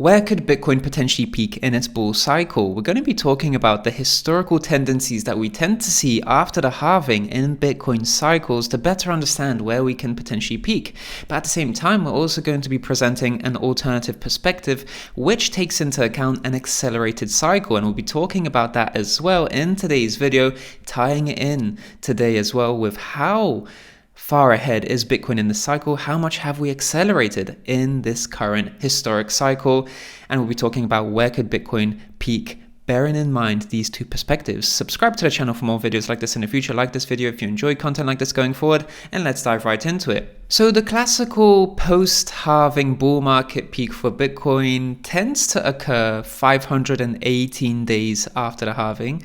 Where could Bitcoin potentially peak in its bull cycle? We're going to be talking about the historical tendencies that we tend to see after the halving in Bitcoin cycles to better understand where we can potentially peak. But at the same time, we're also going to be presenting an alternative perspective which takes into account an accelerated cycle. And we'll be talking about that as well in today's video, tying it in today as well with how far ahead is Bitcoin in the cycle? How much have we accelerated in this current historic cycle? And we'll be talking about where could Bitcoin peak, bearing in mind these two perspectives. Subscribe to the channel for more videos like this in the future. Like this video if you enjoy content like this going forward, and let's dive right into it. So the classical post-halving bull market peak for Bitcoin tends to occur 518 days after the halving.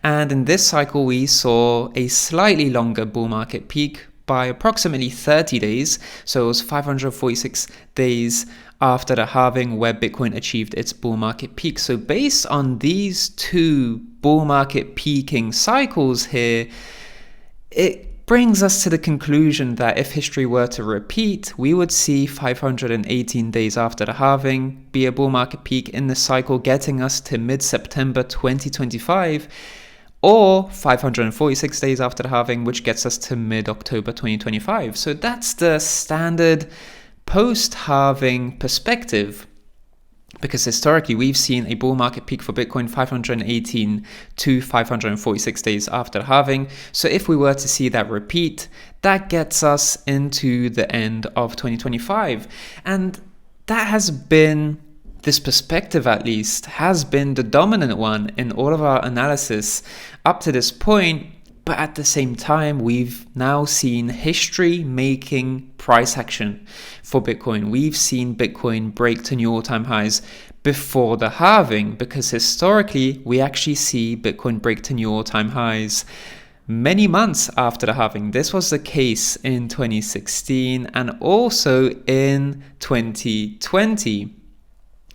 And in this cycle, we saw a slightly longer bull market peak by approximately 30 days. So it was 546 days after the halving where Bitcoin achieved its bull market peak. So based on these two bull market peaking cycles here, it brings us to the conclusion that if history were to repeat, we would see 518 days after the halving be a bull market peak in the cycle, getting us to mid-September 2025. Or 546 days after the halving, which gets us to mid-October 2025. So that's the standard post-halving perspective, because historically we've seen a bull market peak for Bitcoin 518 to 546 days after the halving. So if we were to see that repeat, that gets us into the end of 2025. And that has been, this perspective at least, has been the dominant one in all of our analysis up to this point. But at the same time, we've now seen history making price action for Bitcoin. We've seen Bitcoin break to new all-time highs before the halving, because historically, we actually see Bitcoin break to new all-time highs many months after the halving. This was the case in 2016 and also in 2020.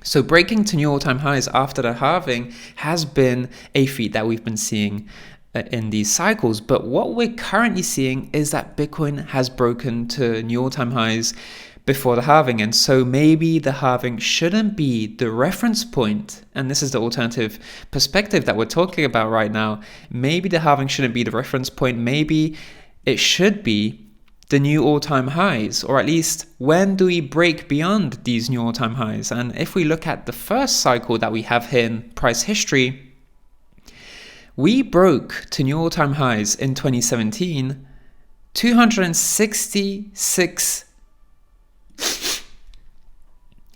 So breaking to new all-time highs after the halving has been a feat that we've been seeing in these cycles. But what we're currently seeing is that Bitcoin has broken to new all-time highs before the halving. And so maybe the halving shouldn't be the reference point. And this is the alternative perspective that we're talking about right now. Maybe the halving shouldn't be the reference point. Maybe it should be the new all-time highs, or at least when do we break beyond these new all-time highs? And if we look at the first cycle that we have here in price history, we broke to new all-time highs in 2017, 266.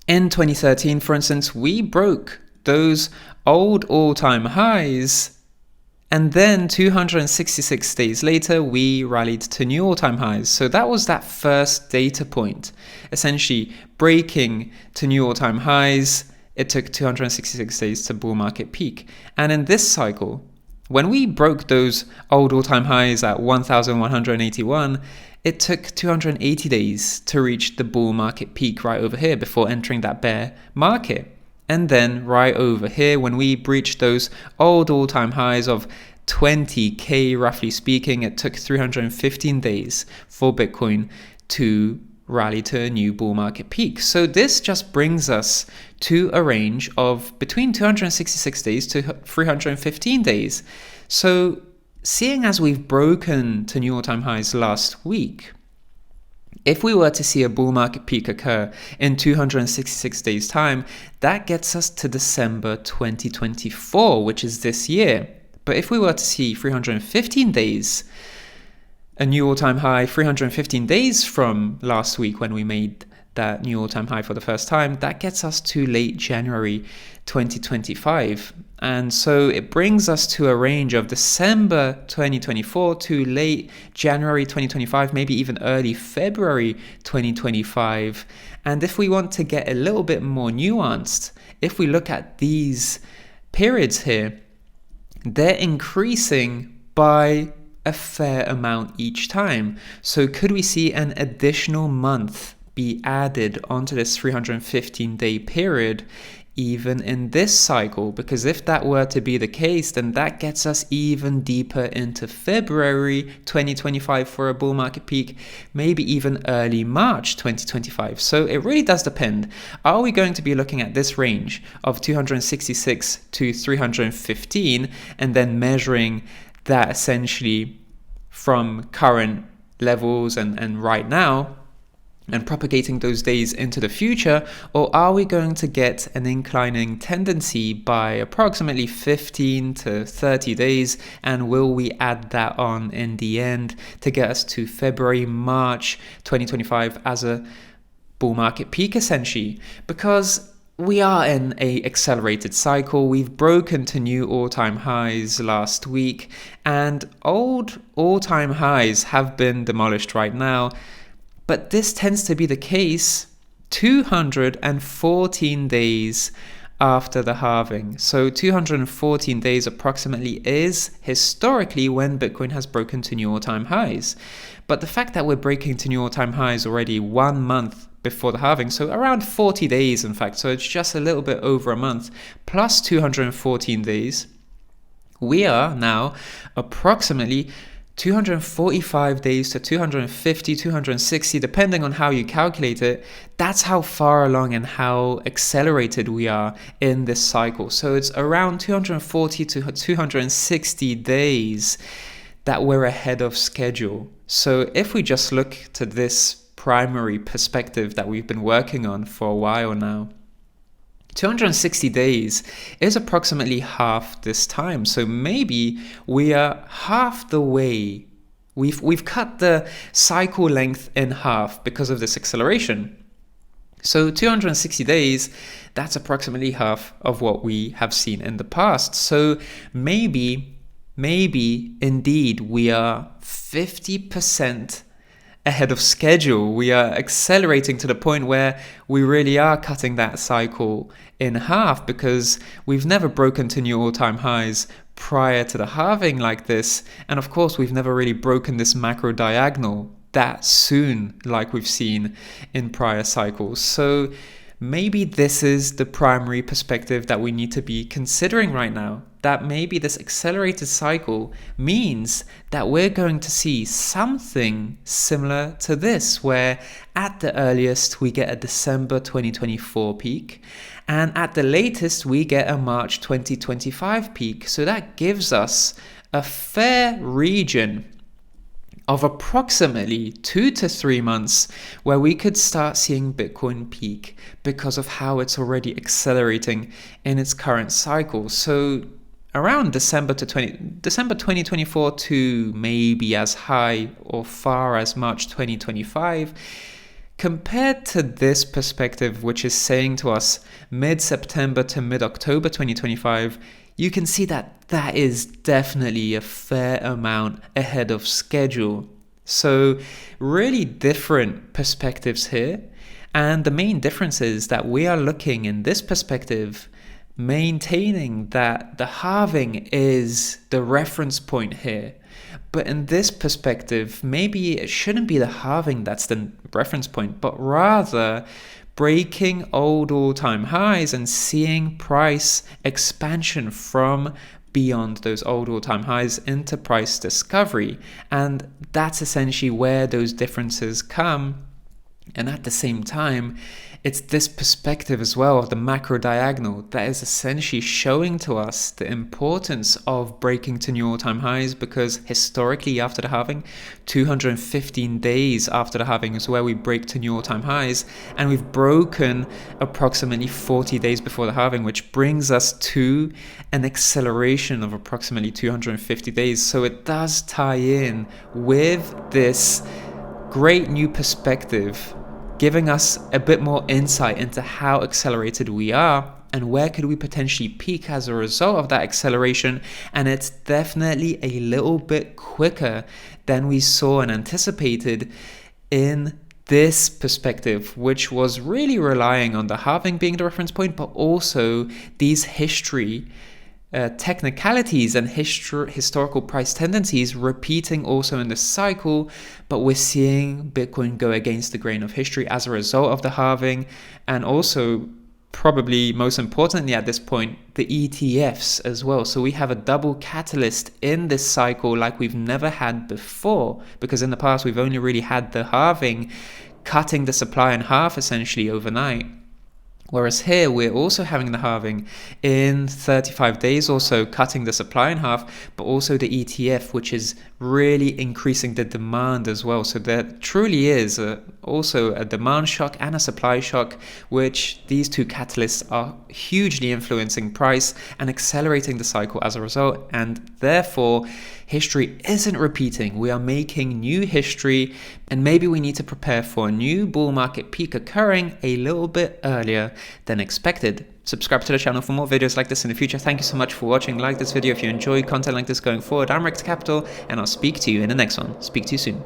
In 2013, for instance, we broke those old all-time highs. And then 266 days later, we rallied to new all-time highs. So that was that first data point, essentially breaking to new all-time highs. It took 266 days to bull market peak. And in this cycle, when we broke those old all-time highs at 1,181, it took 280 days to reach the bull market peak right over here before entering that bear market. And then right over here, when we breached those old all-time highs of 20K, roughly speaking, it took 315 days for Bitcoin to rally to a new bull market peak. So this just brings us to a range of between 266 days to 315 days. So seeing as we've broken to new all-time highs last week, if we were to see a bull market peak occur in 266 days' time, that gets us to December 2024, which is this year. But if we were to see 315 days, a new all-time high, 315 days from last week when we made that new all-time high for the first time, that gets us to late January 2025. And so it brings us to a range of December 2024 to late January 2025, maybe even early February 2025. And if we want to get a little bit more nuanced, if we look at these periods here, they're increasing by a fair amount each time. So could we see an additional month be added onto this 315-day period even in this cycle, because if that were to be the case, then that gets us even deeper into February 2025 for a bull market peak, maybe even early March 2025. So it really does depend. Are we going to be looking at this range of 266 to 315 and then measuring that essentially from current levels and right now, and propagating those days into the future? Or are we going to get an inclining tendency by approximately 15 to 30 days? And will we add that on in the end to get us to February, March 2025 as a bull market peak essentially? Because we are in a accelerated cycle. We've broken to new all-time highs last week, and old all-time highs have been demolished right now. But this tends to be the case 214 days after the halving. So 214 days approximately is historically when Bitcoin has broken to new all-time highs. But the fact that we're breaking to new all-time highs already 1 month before the halving, so around 40 days in fact, so it's just a little bit over a month, plus 214 days, we are now approximately 245 days to 250, 260, depending on how you calculate it. That's how far along and how accelerated we are in this cycle. So it's around 240 to 260 days that we're ahead of schedule. So if we just look to this primary perspective that we've been working on for a while now, 260 days is approximately half this time. So maybe we are half the way. We've cut the cycle length in half because of this acceleration. So 260 days, that's approximately half of what we have seen in the past. So maybe indeed we are 50% ahead of schedule. We are accelerating to the point where we really are cutting that cycle in half, because we've never broken to new all-time highs prior to the halving like this. And of course, we've never really broken this macro diagonal that soon like we've seen in prior cycles. So maybe this is the primary perspective that we need to be considering right now, that maybe this accelerated cycle means that we're going to see something similar to this, where at the earliest we get a December 2024 peak, and at the latest we get a March 2025 peak. So that gives us a fair region of approximately 2 to 3 months where we could start seeing Bitcoin peak because of how it's already accelerating in its current cycle. So around December 2024 to maybe as high or far as March 2025, compared to this perspective, which is saying to us mid-September to mid-October 2025, you can see that that is definitely a fair amount ahead of schedule. So really different perspectives here. And the main difference is that we are looking in this perspective, maintaining that the halving is the reference point here. But in this perspective, maybe it shouldn't be the halving that's the reference point, but rather breaking old all-time highs and seeing price expansion from beyond those old all-time highs into price discovery. And that's essentially where those differences come. And at the same time, it's this perspective as well of the macro diagonal that is essentially showing to us the importance of breaking to new all-time highs, because historically after the halving, 215 days after the halving is where we break to new all-time highs, and we've broken approximately 40 days before the halving, which brings us to an acceleration of approximately 250 days. So it does tie in with this great new perspective, giving us a bit more insight into how accelerated we are and where could we potentially peak as a result of that acceleration. And it's definitely a little bit quicker than we saw and anticipated in this perspective, which was really relying on the halving being the reference point, but also these history technicalities and historical price tendencies repeating also in the cycle. But we're seeing Bitcoin go against the grain of history as a result of the halving, and also probably most importantly at this point, the ETFs as well. So we have a double catalyst in this cycle like we've never had before, because in the past we've only really had the halving, cutting the supply in half essentially overnight. Whereas here, we're also having the halving in 35 days or so, cutting the supply in half, but also the ETF, which is really increasing the demand as well. So there truly is also a demand shock and a supply shock, which these two catalysts are hugely influencing price and accelerating the cycle as a result. And therefore, history isn't repeating. We are making new history, and maybe we need to prepare for a new bull market peak occurring a little bit earlier than expected. Subscribe to the channel for more videos like this in the future. Thank you so much for watching. Like this video if you enjoy content like this going forward. I'm Rex Capital, and I'll speak to you in the next one. Speak to you soon.